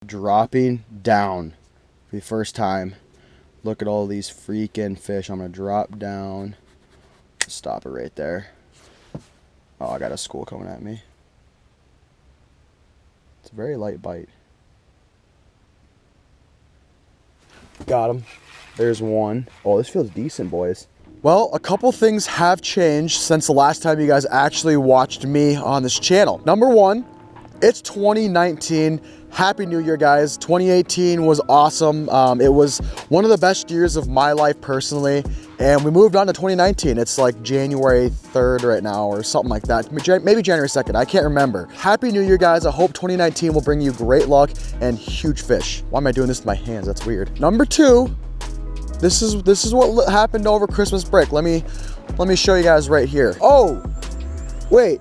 Dropping down for the first time. Look at all these freaking fish. I'm gonna drop down. Stop it right there. Oh, I got a school coming at me. It's a very light bite. Got him. There's one. Oh, this feels decent, boys. Well, a couple things have changed since the last time you guys actually watched me on this channel. Number one, it's 2019. Happy New Year, guys. 2018 was awesome. It was one of the best years of my life personally, and we moved on to 2019. It's like January 3rd right now or something like that. Maybe January 2nd, I can't remember. Happy New Year, guys. I hope 2019 will bring you great luck and huge fish. Why am I doing this with my hands? That's weird. Number two, this is what happened over Christmas break. Let me show you guys right here. Oh, wait.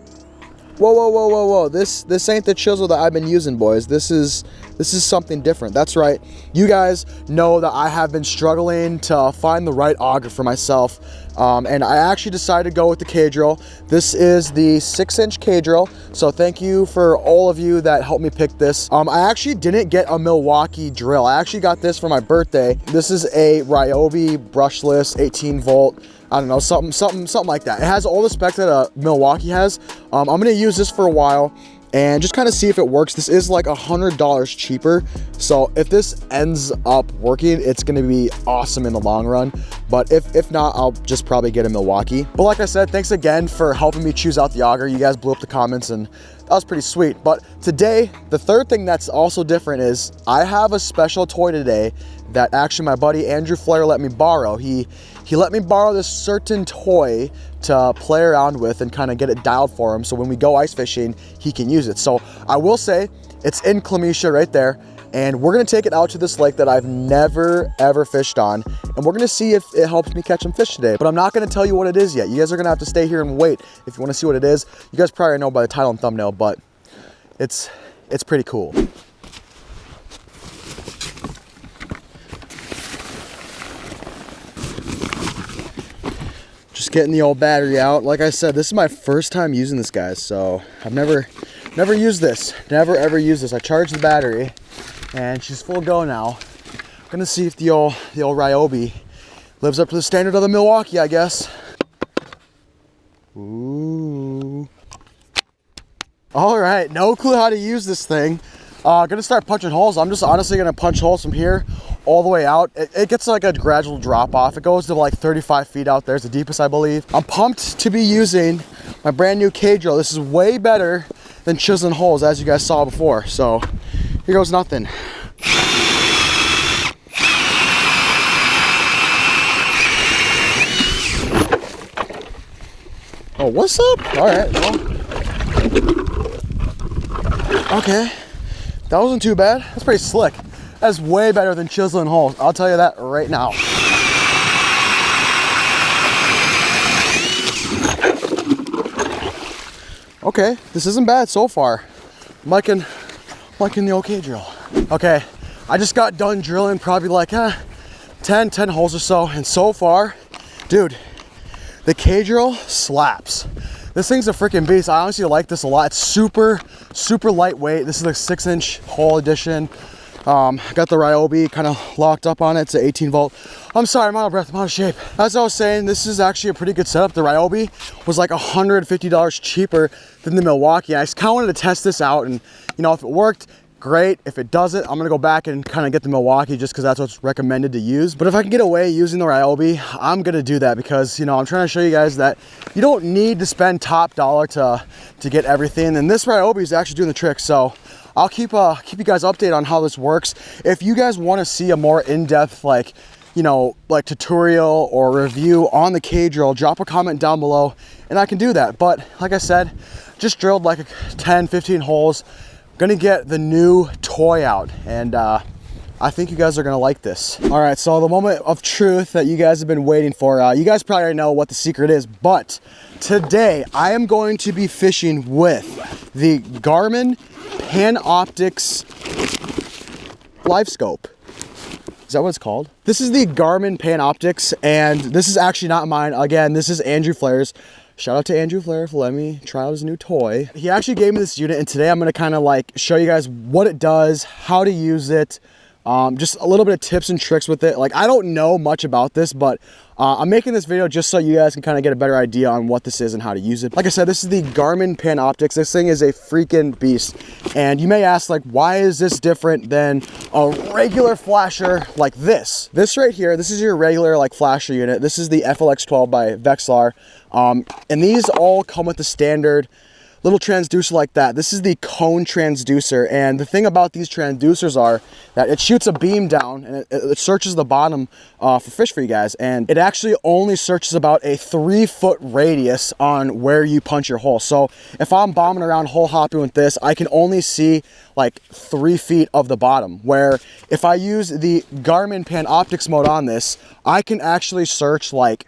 Whoa. This ain't the chisel that I've been using, boys. This is something different. That's right. You guys know that I have been struggling to find the right auger for myself. And I actually decided to go with the K-drill. This is the 6-inch K-drill. So thank you for all of you that helped me pick this. I actually didn't get a Milwaukee drill. I actually got this for my birthday. This is a Ryobi brushless 18 volt. I don't know, something like that. It has all the specs that a Milwaukee has. I'm gonna use this for a while and just kind of see if it works. This is like $100 cheaper. So if this ends up working, it's gonna be awesome in the long run. But if not, I'll just probably get a Milwaukee. But like I said, thanks again for helping me choose out the auger. You guys blew up the comments and that was pretty sweet. But today, the third thing that's also different is I have a special toy today that actually my buddy Andrew Flair let me borrow. He let me borrow this certain toy to play around with and kind of get it dialed for him so when we go ice fishing, he can use it. So I will say it's in Clemetia right there, and we're gonna take it out to this lake that I've never ever fished on, and we're gonna see if it helps me catch some fish today. But I'm not gonna tell you what it is yet. You guys are gonna have to stay here and wait if you wanna see what it is. You guys probably know by the title and thumbnail, but it's pretty cool. Just getting the old battery out. Like I said, this is my first time using this, guys, so I've never used this. Never ever used this. I charged the battery and she's full go now. I'm gonna see if the old Ryobi lives up to the standard of the Milwaukee, I guess. Ooh. All right, no clue how to use this thing. Gonna start punching holes. I'm just honestly gonna punch holes from here all the way out. It gets like a gradual drop off. It goes to like 35 feet out there. It's the deepest, I believe. I'm pumped to be using my brand new K-drill. This is way better than chiseling holes, as you guys saw before. So here goes nothing. Oh, what's up? All right, well. Okay, that wasn't too bad. That's pretty slick. That's way better than chiseling holes. I'll tell you that right now. Okay, this isn't bad so far. I'm liking the old K-drill. Okay, I just got done drilling probably like 10 holes or so, and so far, dude, the K-drill slaps. This thing's a freaking beast. I honestly like this a lot. It's super lightweight. This is a 6-inch hole edition. Got the Ryobi kind of locked up on it. It's an 18 volt. I'm sorry, I'm out of breath, I'm out of shape. As I was saying, this is actually a pretty good setup. The Ryobi was like $150 cheaper than the Milwaukee. I just kind of wanted to test this out, and you know, if it worked, great. If it doesn't, I'm gonna go back and kind of get the Milwaukee just because that's what's recommended to use. But if I can get away using the Ryobi, I'm gonna do that because, you know, I'm trying to show you guys that you don't need to spend top dollar to get everything. And this Ryobi is actually doing the trick. So I'll keep you guys updated on how this works. If you guys want to see a more in-depth, like, you know, like tutorial or review on the K-drill, drop a comment down below and I can do that. But like I said, just drilled like 10, 15 holes. Gonna get the new toy out, and I think you guys are gonna like this. All right, so the moment of truth that you guys have been waiting for. You guys probably already know what the secret is, but today I am going to be fishing with the Garmin Panoptix Live Scope. Is that what it's called? This is the Garmin Panoptix, and this is actually not mine. Again, this is Andrew Flair's. Shout out to Andrew Flair for letting me try out his new toy. He actually gave me this unit, and today I'm gonna kind of like show you guys what it does, how to use it, just a little bit of tips and tricks with it. Like, I don't know much about this, but I'm making this video just so you guys can kind of get a better idea on what this is and how to use it. Like I said, this is the Garmin Panoptix. This thing is a freaking beast. And you may ask, like, why is this different than a regular flasher like this? This right here, this is your regular like flasher unit. This is the FLX12 by Vexilar. And these all come with the standard little transducer like that. This is the cone transducer, and the thing about these transducers are that it shoots a beam down and it searches the bottom for fish for you guys, and it actually only searches about a 3-foot radius on where you punch your hole. So if I'm bombing around hole hopping with this, I can only see like 3 feet of the bottom, where if I use the Garmin Panoptix mode on this, I can actually search like,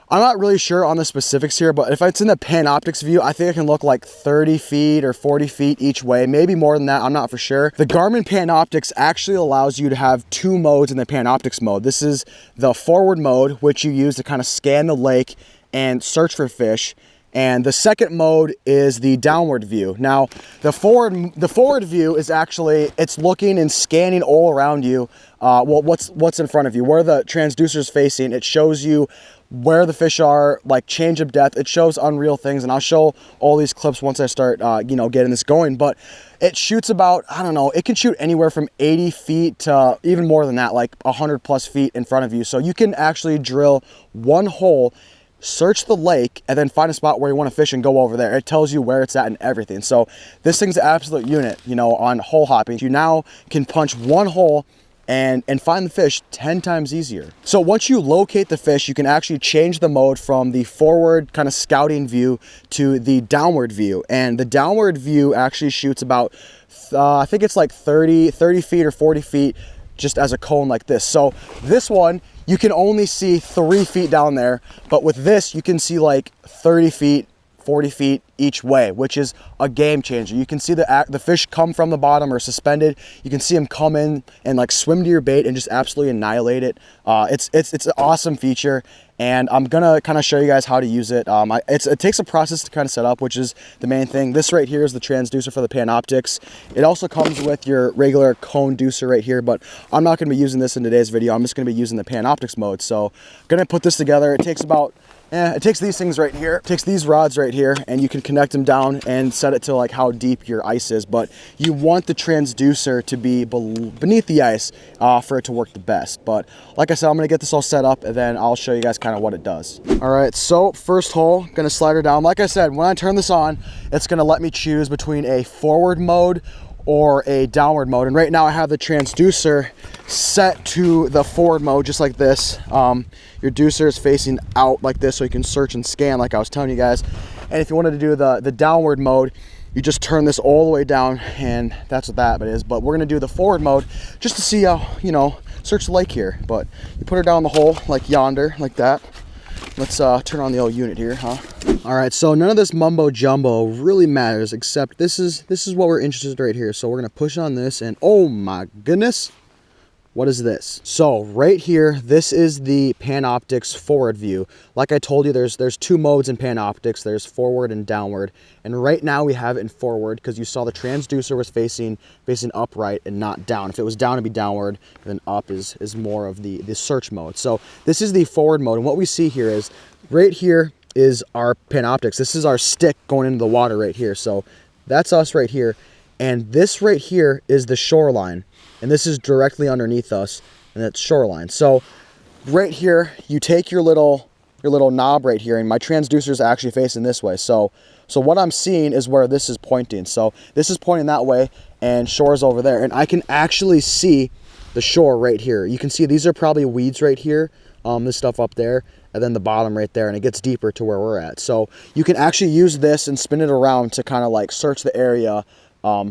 I'm not really sure on the specifics here, but if it's in the Panoptix view, I think I can look like 30 feet or 40 feet each way, maybe more than that, I'm not for sure. The Garmin Panoptix actually allows you to have 2 modes in the Panoptix mode. This is the forward mode, which you use to kind of scan the lake and search for fish. And the second mode is the downward view. Now, the forward view is actually, it's looking and scanning all around you, well, what's in front of you, where the transducer is facing. It shows you where the fish are, like change of depth. It shows unreal things, and I'll show all these clips once I start, you know, getting this going. But it shoots about, I don't know, it can shoot anywhere from 80 feet to even more than that, like 100 plus feet in front of you. So you can actually drill one hole, search the lake, and then find a spot where you want to fish and go over there. It tells you where it's at and everything. So this thing's an absolute unit, you know, on hole hopping. You now can punch one hole and find the fish 10 times easier. So once you locate the fish, you can actually change the mode from the forward kind of scouting view to the downward view. And the downward view actually shoots about, I think it's like 30 feet or 40 feet just as a cone like this. So this one, you can only see 3 feet down there, but with this, you can see like 30 feet, 40 feet each way, which is a game changer. You can see the fish come from the bottom or suspended. You can see them come in and like swim to your bait and just absolutely annihilate it. It's an awesome feature, and I'm gonna kind of show you guys how to use it. It takes a process to kind of set up, which is the main thing. This right here is the transducer for the Panoptix. It also comes with your regular cone deucer right here, but I'm not gonna be using this in today's video. I'm just gonna be using the Panoptix mode. So I'm gonna put this together. It takes about, it takes these things right here, it takes these rods right here, and you can connect them down and set it to like how deep your ice is. But you want the transducer to be beneath the ice for it to work the best. But like I said, I'm gonna get this all set up, and then I'll show you guys kind of what it does. All right, so first hole, gonna slide her down. Like I said, when I turn this on, it's gonna let me choose between a forward mode or a downward mode. And right now I have the transducer set to the forward mode, just like this. Your deucer is facing out like this, so you can search and scan like I was telling you guys. And if you wanted to do the downward mode, you just turn this all the way down, and that's what that is. But we're gonna do the forward mode just to see how, you know, search the lake here. But you put her down the hole like yonder, like that. Let's turn on the old unit here, huh? All right, so none of this mumbo jumbo really matters, except this is what we're interested in right here. So we're gonna push on this, and oh my goodness, what is this? So right here, this is the Panoptix forward view. Like I told you, there's 2 modes in Panoptix. There's forward and downward. And right now we have it in forward because you saw the transducer was facing upright and not down. If it was down, it'd be downward, and then up is more of the search mode. So this is the forward mode. And what we see here is, right here is our Panoptix. This is our stick going into the water right here. So that's us right here. And this right here is the shoreline. And this is directly underneath us, and that's shoreline. So right here, you take your little knob right here, and my transducer is actually facing this way. So what I'm seeing is where this is pointing. So this is pointing that way, and shore's over there. And I can actually see the shore right here. You can see these are probably weeds right here, this stuff up there, and then the bottom right there, and it gets deeper to where we're at. So you can actually use this and spin it around to kind of like search the area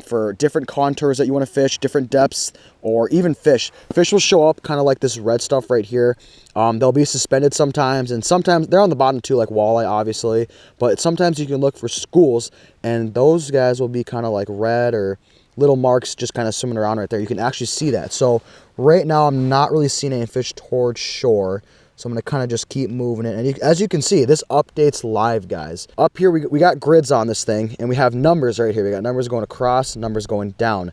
for different contours that you want to fish, different depths, or even fish. Fish will show up kind of like this red stuff right here. They'll be suspended sometimes, and sometimes they're on the bottom too, like walleye, obviously. But sometimes you can look for schools, and those guys will be kind of like red or little marks just kind of swimming around right there. You can actually see that. So right now I'm not really seeing any fish towards shore. So I'm going to kind of just keep moving it. And as you can see, this updates live, guys. Up here, we got grids on this thing, and we have numbers right here. We got numbers going across, numbers going down.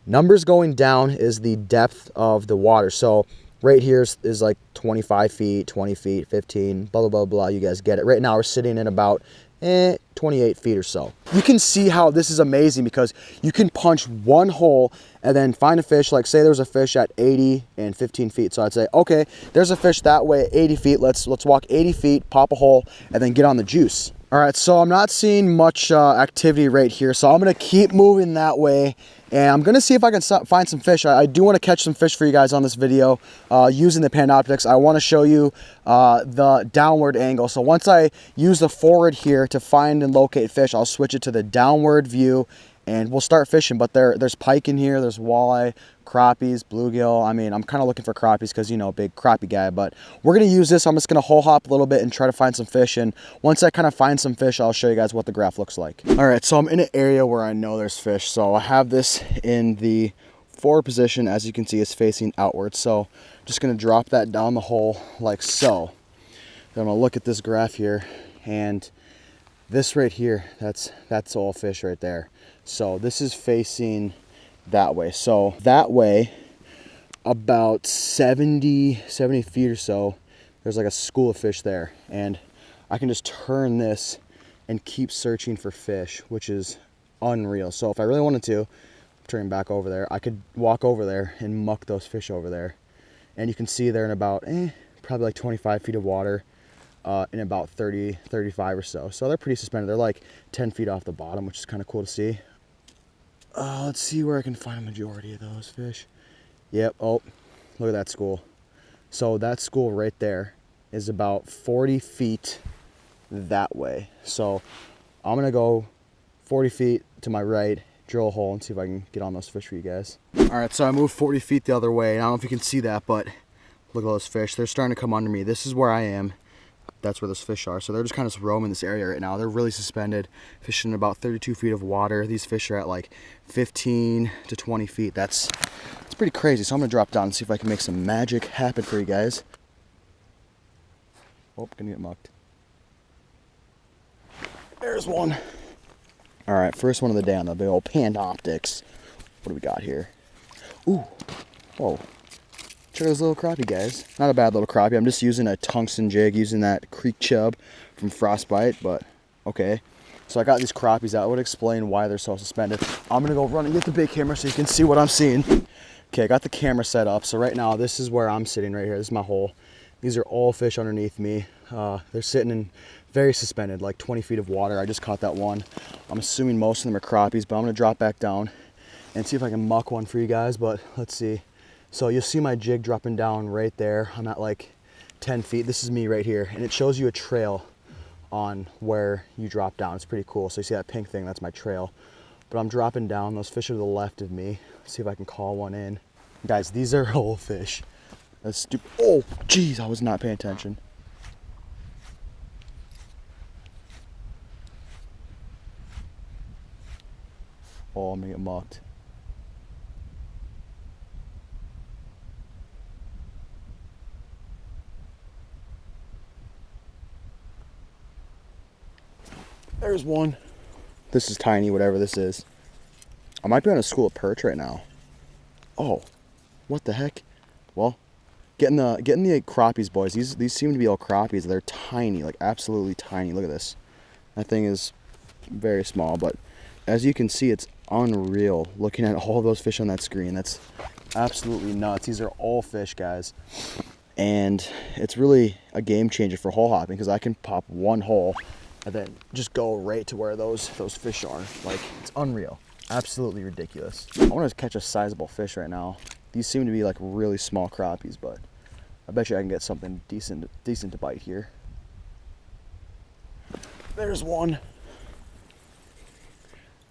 Numbers going down is the depth of the water. So right here is like 25 feet, 20 feet, 15, blah, blah, blah, blah. You guys get it. Right now, we're sitting in about 28 feet or so. You can see how this is amazing because you can punch one hole and then find a fish. Like say there's a fish at 80 and 15 feet. So I'd say, okay, there's a fish that way at 80 feet. Let's walk 80 feet, pop a hole, and then get on the juice. All right, so I'm not seeing much activity right here. So I'm gonna keep moving that way. And I'm gonna see if I can find some fish. I do wanna catch some fish for you guys on this video using the Panoptix. I wanna show you the downward angle. So once I use the forward here to find and locate fish, I'll switch it to the downward view and we'll start fishing. But there's pike in here, there's walleye, crappies, bluegill. I mean, I'm kind of looking for crappies because, you know, big crappie guy. But we're going to use this. I'm just going to hole hop a little bit and try to find some fish. And once I kind of find some fish, I'll show you guys what the graph looks like. All right, so I'm in an area where I know there's fish. So I have this in the forward position. As you can see, it's facing outward. So I'm just going to drop that down the hole like so. Then I'm going to look at this graph here. And this right here, that's all fish right there. So this is facing that way. So that way, about 70 feet or so, there's like a school of fish there. And I can just turn this and keep searching for fish, which is unreal. So if I really wanted to, turning back over there, I could walk over there and muck those fish over there. And you can see they're in about, probably like 25 feet of water. In about 30, 35 or so. So they're pretty suspended. They're like 10 feet off the bottom, which is kind of cool to see. Let's see where I can find a majority of those fish. Yep, oh, look at that school. So that school right there is about 40 feet that way. So I'm gonna go 40 feet to my right, drill a hole and see if I can get on those fish for you guys. All right, so I moved 40 feet the other way. And I don't know if you can see that, but look at those fish. They're starting to come under me. This is where I am. That's where those fish are. So they're just kind of roaming this area right now. They're really suspended, fishing in about 32 feet of water. These fish are at like 15 to 20 feet. That's pretty crazy. So I'm gonna drop down and see if I can make some magic happen for you guys. Oh, gonna get mucked. There's one. All right, first one of the day on the big old Panoptix. What do we got here? Ooh, whoa. Check out this little crappie, guys. Not a bad little crappie. I'm just using a tungsten jig, using that creek chub from Frostbite, but okay. So I got these crappies out. I would explain why they're so suspended. I'm gonna go run and get the big camera so you can see what I'm seeing. Okay, I got the camera set up. So right now, this is where I'm sitting right here. This is my hole. These are all fish underneath me. They're sitting in very suspended, like 20 feet of water. I just caught that one. I'm assuming most of them are crappies, but I'm gonna drop back down and see if I can muck one for you guys, but let's see. So you'll see my jig dropping down right there. I'm at like 10 feet. This is me right here. And it shows you a trail on where you drop down. It's pretty cool. So you see that pink thing, that's my trail. But I'm dropping down. Those fish are to the left of me. Let's see if I can call one in. Guys, these are whole fish. That's stupid. Oh, geez, I was not paying attention. Oh, I'm gonna get mucked. There's one. This is tiny, whatever this is. I might be on a school of perch right now. Oh, what the heck? Well, getting the crappies, boys. These seem to be all crappies. They're tiny, like absolutely tiny. Look at this. That thing is very small, but as you can see, it's unreal looking at all of those fish on that screen. That's absolutely nuts. These are all fish, guys. And it's really a game changer for hole hopping because I can pop one hole and then just go right to where those fish are. Like, it's unreal. Absolutely ridiculous. I want to catch a sizable fish right now. These seem to be like really small crappies, but I bet you I can get something decent to bite here. There's one.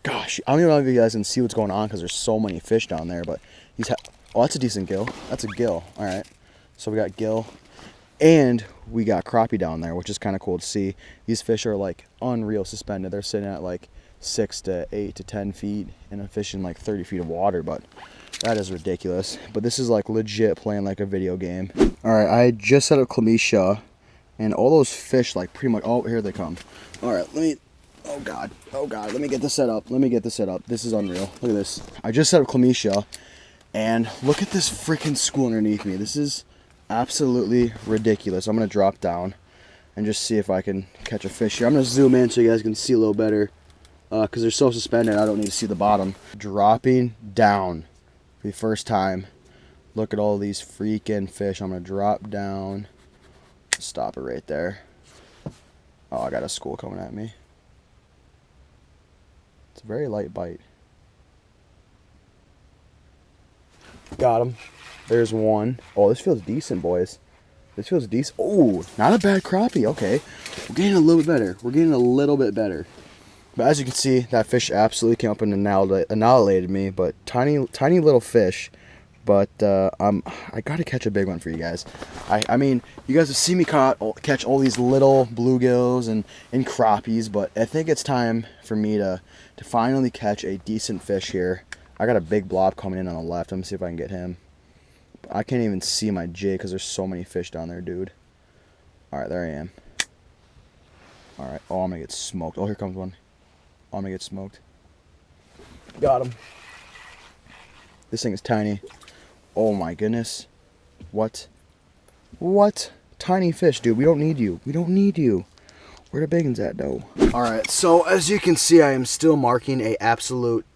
Gosh, I don't even know if you guys can see what's going on because there's so many fish down there, but oh, that's a decent gill. That's a gill. All right. So we got gill. And we got crappie down there, which is kind of cool to see. These fish are like unreal suspended. They're sitting at like 6 to 8 to 10 feet and I'm fishing like 30 feet of water. But That is ridiculous. But this is like legit playing like a video game. All right, I just set up Clemisha, and all those fish like pretty much, oh, here they come. All right, oh God, let me get this set up. This is unreal. Look at this. I just set up Clemisha, and look at this freaking school underneath me. This is absolutely ridiculous. I'm gonna drop down and just see if I can catch a fish here. I'm gonna zoom in so you guys can see a little better, because they're so suspended, I don't need to see the bottom. Dropping down for the first time. Look at all these freaking fish. I'm gonna drop down. Stop it right there. Oh, I got a school coming at me. It's a very light bite. Got him. There's one. Oh, this feels decent, boys. This feels decent. Oh, not a bad crappie. Okay. We're getting a little bit better. But as you can see, that fish absolutely came up and annihilated me. But tiny little fish. But I gotta catch a big one for you guys. I mean, you guys have seen me catch all these little bluegills and crappies, but I think it's time for me to finally catch a decent fish here. I got a big blob coming in on the left. Let me see if I can get him. I can't even see my jig because there's so many fish down there, dude. All right, there I am. All right. Oh, I'm gonna get smoked. Oh, here comes one. Oh, I'm gonna get smoked. Got him. This thing is tiny. Oh my goodness. What? Tiny fish, dude. We don't need you. Where the big ones at, though? All right. So as you can see, I am still marking a absolute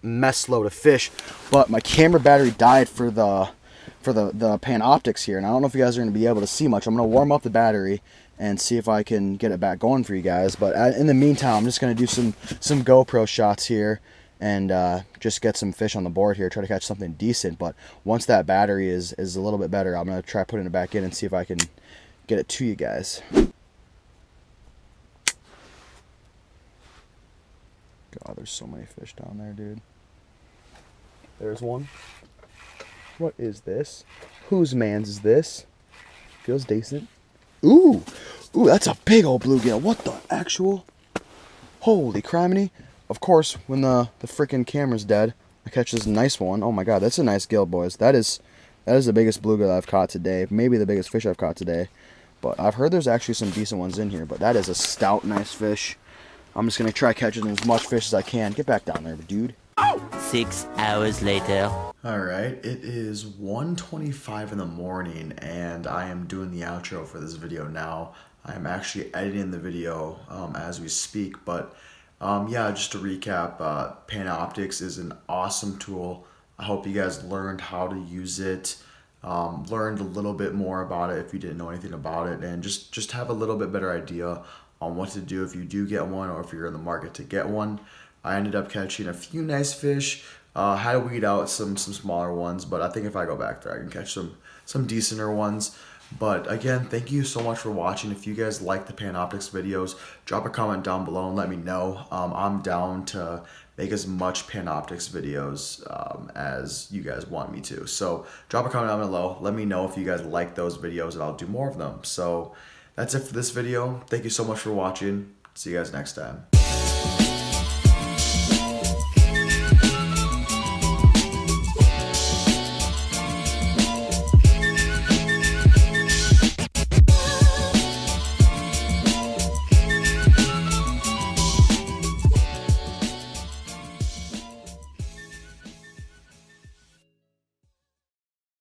mess load of fish, but my camera battery died for the Panoptix here, and I don't know if you guys are going to be able to see much. I'm going to warm up the battery and see if I can get it back going for you guys. But in the meantime, I'm just going to do some GoPro shots here and just get some fish on the board here, try to catch something decent. But once that battery is a little bit better, I'm going to try putting it back in and see if I can get it to you guys. God, there's so many fish down there, dude. There's one. What is this? Whose man's is this? Feels decent. Ooh, that's a big old bluegill. What the actual? Holy criminy. Of course, when the freaking camera's dead, I catch this nice one. Oh my God, that's a nice gill, boys. That is the biggest bluegill I've caught today. Maybe the biggest fish I've caught today. But I've heard there's actually some decent ones in here. But that is a stout, nice fish. I'm just going to try catching as much fish as I can. Get back down there, dude. 6 hours later. Alright, it is 1:25 in the morning, and I am doing the outro for this video now. I'm actually editing the video as we speak, but yeah, just to recap, Panoptix is an awesome tool. I hope you guys learned how to use it, learned a little bit more about it if you didn't know anything about it, and just have a little bit better idea on what to do if you do get one or if you're in the market to get one. I ended up catching a few nice fish. Had to weed out some smaller ones, but I think if I go back there, I can catch some decenter ones. But again, thank you so much for watching. If you guys like the Panoptix videos, drop a comment down below and let me know. I'm down to make as much Panoptix videos as you guys want me to. So drop a comment down below. Let me know if you guys like those videos, and I'll do more of them. So that's it for this video. Thank you so much for watching. See you guys next time.